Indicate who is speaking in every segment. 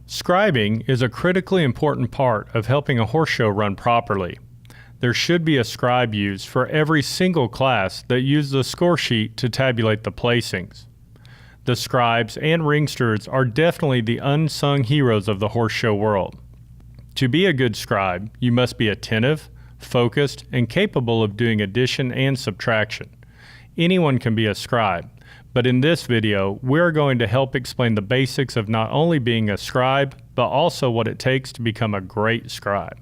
Speaker 1: Scribing is a critically important part of helping a horse show run properly. There should be a scribe used for every single class that uses a score sheet to tabulate the placings. The scribes and ring stewards are definitely the unsung heroes of the horse show world. To be a good scribe, you must be attentive, focused, and capable of doing addition and subtraction. Anyone can be a scribe, but in this video, we're going to help explain the basics of not only being a scribe, but also what it takes to become a great scribe.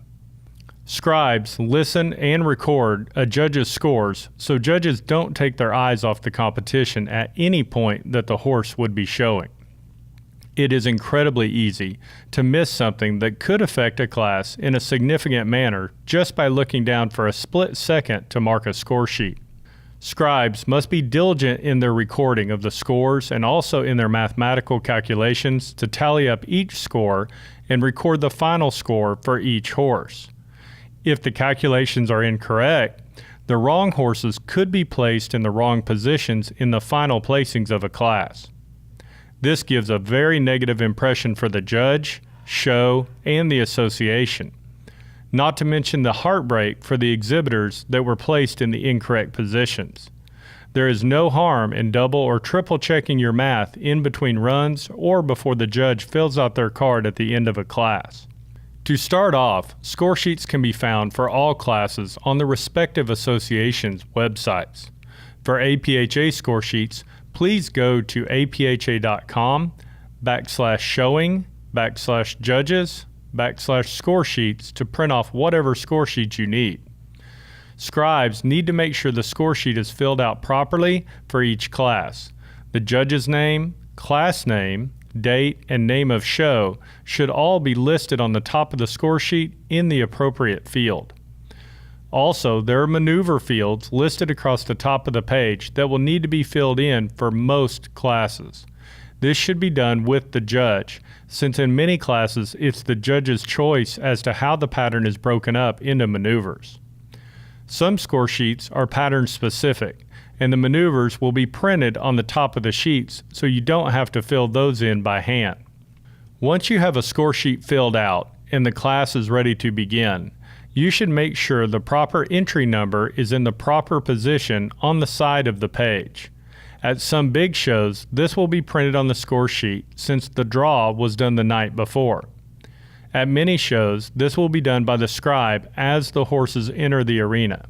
Speaker 1: Scribes listen and record a judge's scores so judges don't take their eyes off the competition at any point that the horse would be showing. It is incredibly easy to miss something that could affect a class in a significant manner just by looking down for a split second to mark a score sheet. Scribes must be diligent in their recording of the scores and also in their mathematical calculations to tally up each score and record the final score for each horse. If the calculations are incorrect, the wrong horses could be placed in the wrong positions in the final placings of a class. This gives a very negative impression for the judge, show, and the association. Not to mention the heartbreak for the exhibitors that were placed in the incorrect positions. There is no harm in double or triple checking your math in between runs or before the judge fills out their card at the end of a class. To start off, score sheets can be found for all classes on the respective associations' websites. For APHA score sheets, please go to apha.com/showing/judges/score sheets to print off whatever score sheet you need. Scribes need to make sure the score sheet is filled out properly for each class. The judge's name, class name, date, and name of show should all be listed on the top of the score sheet in the appropriate field. Also, there are maneuver fields listed across the top of the page that will need to be filled in for most classes. This should be done with the judge, since in many classes it's the judge's choice as to how the pattern is broken up into maneuvers. Some score sheets are pattern specific, and the maneuvers will be printed on the top of the sheets so you don't have to fill those in by hand. Once you have a score sheet filled out and the class is ready to begin, you should make sure the proper entry number is in the proper position on the side of the page. At some big shows, this will be printed on the score sheet since the draw was done the night before. At many shows, this will be done by the scribe as the horses enter the arena.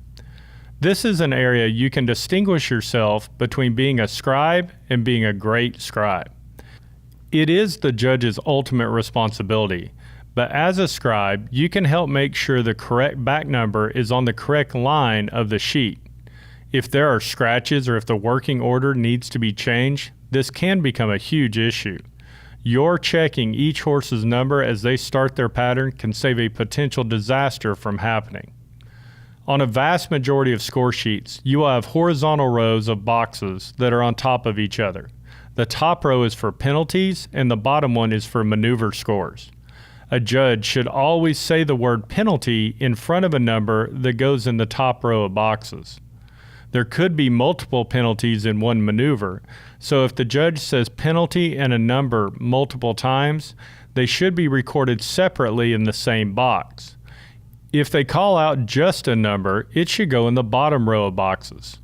Speaker 1: This is an area you can distinguish yourself between being a scribe and being a great scribe. It is the judge's ultimate responsibility, but as a scribe, you can help make sure the correct back number is on the correct line of the sheet. If there are scratches or if the working order needs to be changed, this can become a huge issue. Your checking each horse's number as they start their pattern can save a potential disaster from happening. On a vast majority of score sheets, you will have horizontal rows of boxes that are on top of each other. The top row is for penalties and the bottom one is for maneuver scores. A judge should always say the word penalty in front of a number that goes in the top row of boxes. There could be multiple penalties in one maneuver, so if the judge says penalty and a number multiple times, they should be recorded separately in the same box. If they call out just a number, it should go in the bottom row of boxes.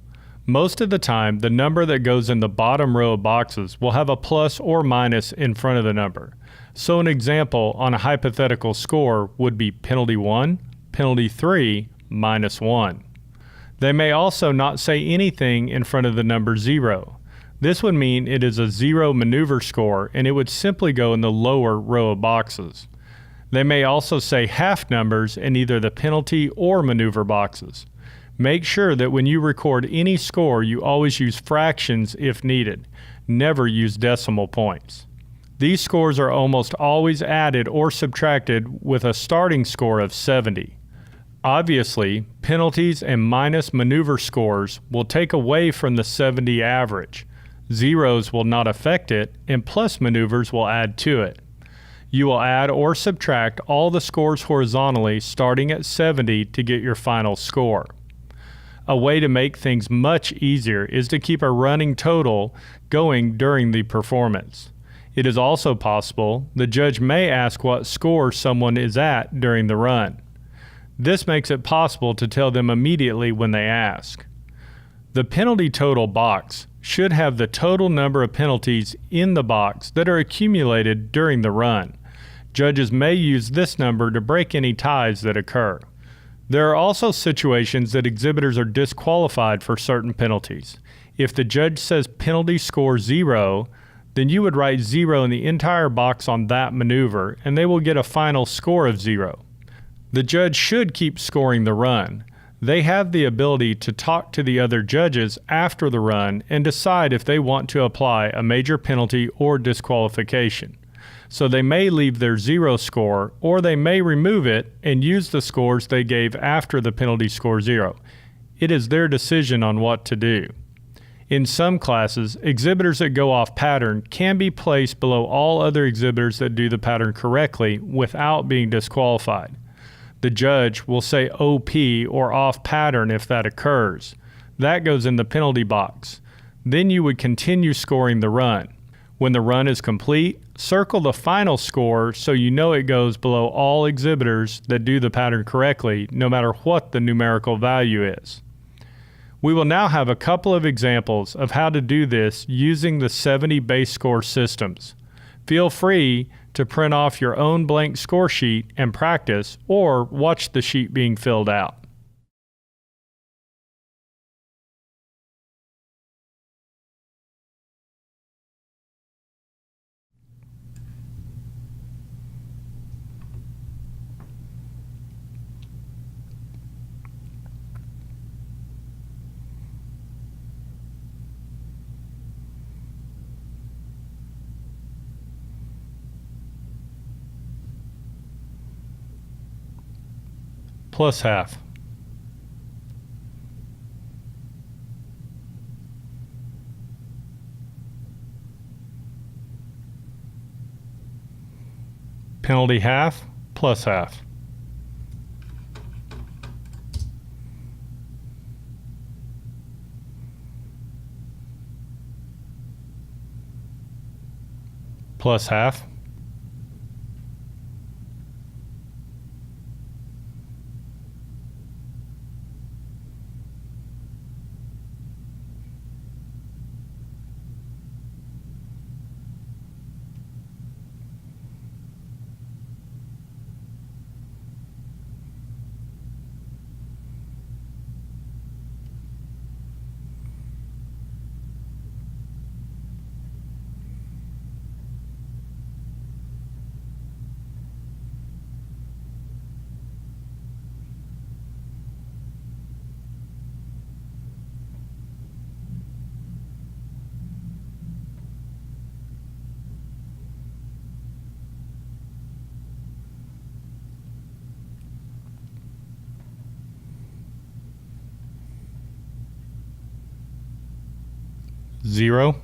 Speaker 1: Most of the time, the number that goes in the bottom row of boxes will have a plus or minus in front of the number. So an example on a hypothetical score would be penalty 1, penalty 3, -1. They may also not say anything in front of the number 0. This would mean it is a 0 maneuver score and it would simply go in the lower row of boxes. They may also say half numbers in either the penalty or maneuver boxes. Make sure that when you record any score, you always use fractions if needed. Never use decimal points. These scores are almost always added or subtracted with a starting score of 70. Obviously, penalties and minus maneuver scores will take away from the 70 average. Zeros will not affect it, and plus maneuvers will add to it. You will add or subtract all the scores horizontally starting at 70 to get your final score. A way to make things much easier is to keep a running total going during the performance. It is also possible the judge may ask what score someone is at during the run. This makes it possible to tell them immediately when they ask. The penalty total box should have the total number of penalties in the box that are accumulated during the run. Judges may use this number to break any ties that occur. There are also situations that exhibitors are disqualified for certain penalties. If the judge says penalty score 0, then you would write 0 in the entire box on that maneuver, and they will get a final score of 0. The judge should keep scoring the run. They have the ability to talk to the other judges after the run and decide if they want to apply a major penalty or disqualification. So they may leave their 0 score, or they may remove it and use the scores they gave after the penalty score 0. It is their decision on what to do. In some classes, exhibitors that go off pattern can be placed below all other exhibitors that do the pattern correctly without being disqualified. The judge will say OP or off pattern if that occurs. That goes in the penalty box. Then you would continue scoring the run. When the run is complete, circle the final score so you know it goes below all exhibitors that do the pattern correctly, no matter what the numerical value is. We will now have a couple of examples of how to do this using the 70 base score systems. Feel free to print off your own blank score sheet and practice, or watch the sheet being filled out. Plus half. Penalty half, plus half. Plus half. Zero.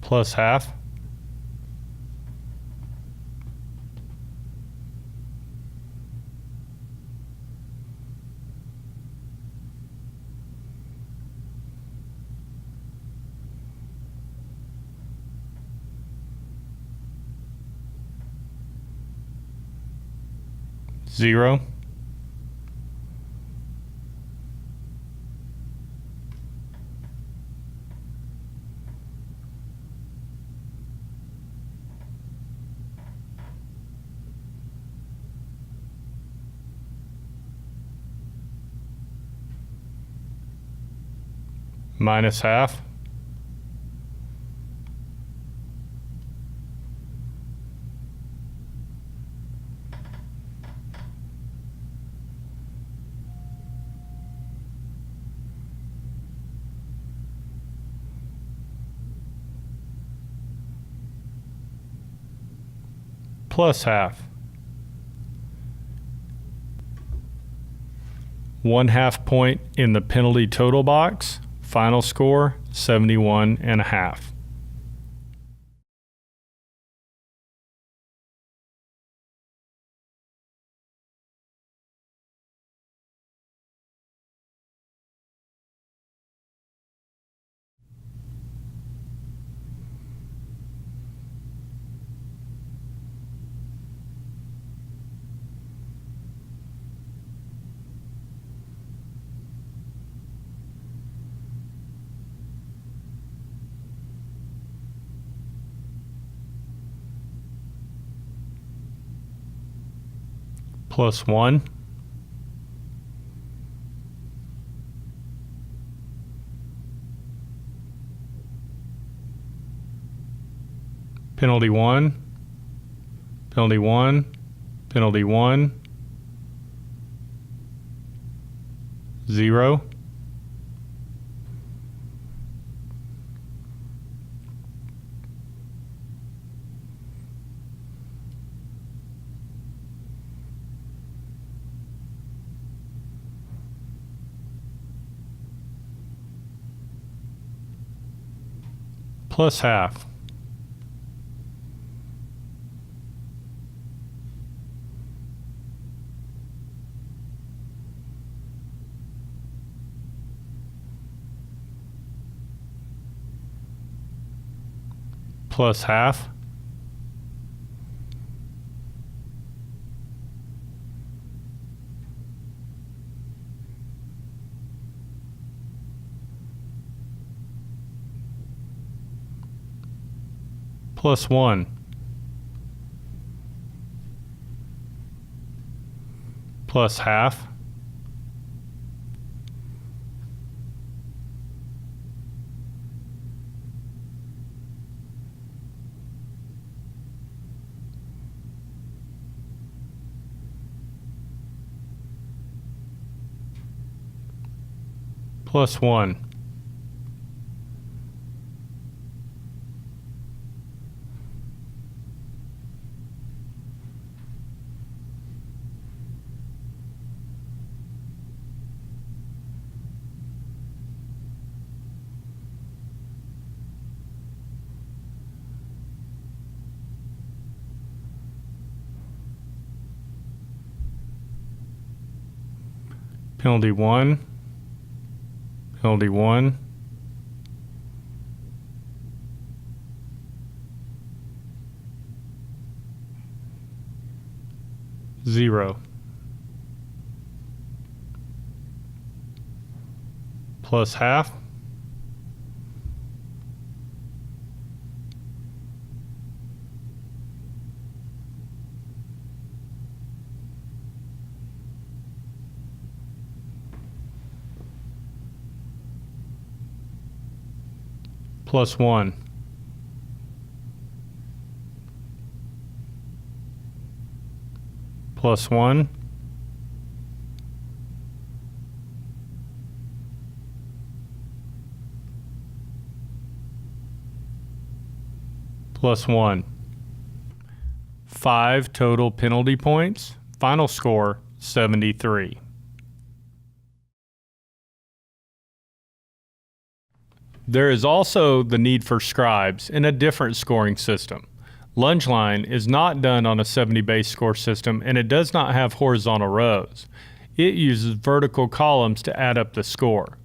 Speaker 1: Plus half. Zero. Minus half. plus half. 1/2 point in the penalty total box. Final score, 71.5. Plus 1. Penalty 1. Penalty 1. Penalty 1. 0. Plus half. Plus half. Plus 1. Plus half. Plus 1. Penalty 1. Penalty 1. 0. Plus half. Plus 1. Plus 1. Plus 1. 5 total penalty points. Final score, 73. There is also the need for scribes in a different scoring system. Lunge line is not done on a 70 base score system, and it does not have horizontal rows. It uses vertical columns to add up the score.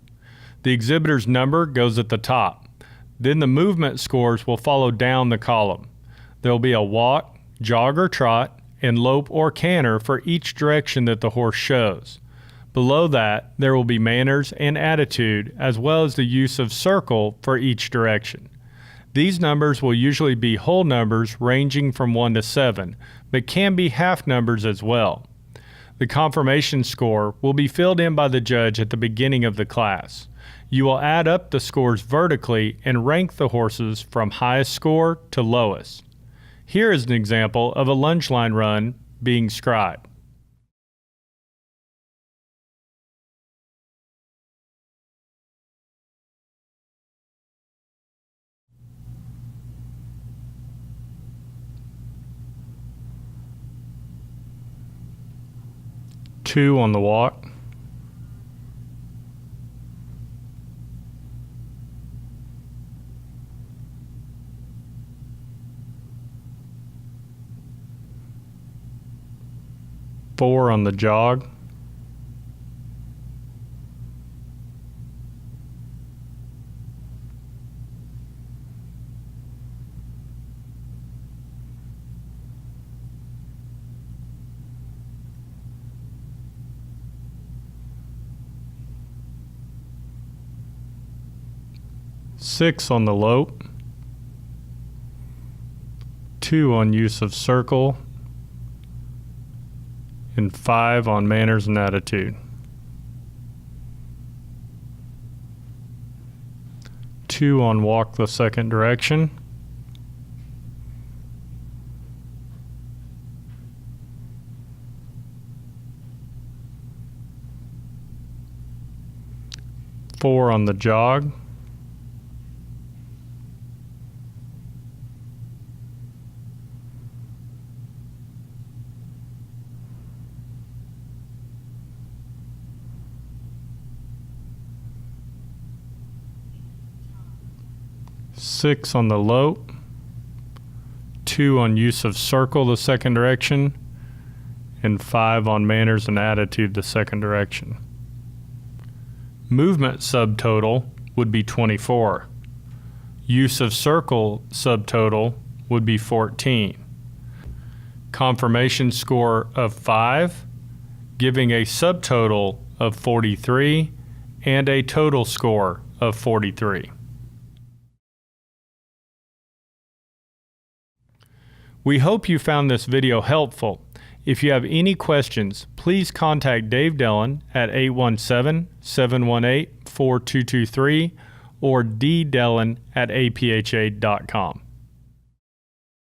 Speaker 1: The exhibitor's number goes at the top. Then the movement scores will follow down the column. There will be a walk, jog or trot, and lope or canter for each direction that the horse shows. Below that, there will be manners and attitude, as well as the use of circle for each direction. These numbers will usually be whole numbers ranging from 1 to 7, but can be half numbers as well. The confirmation score will be filled in by the judge at the beginning of the class. You will add up the scores vertically and rank the horses from highest score to lowest. Here is an example of a lunge line run being scribed. 2 on the walk, 4 on the jog, 6 on the lope, 2 on use of circle, and 5 on manners and attitude. 2 on walk the second direction, 4 on the jog, 6 on the lope, 2 on use of circle the second direction, and 5 on manners and attitude the second direction. Movement subtotal would be 24. Use of circle subtotal would be 14. Confirmation score of 5, giving a subtotal of 43 and a total score of 43. We hope you found this video helpful. If you have any questions, please contact Dave Dellin at 817-718-4223 or ddellin@apha.com.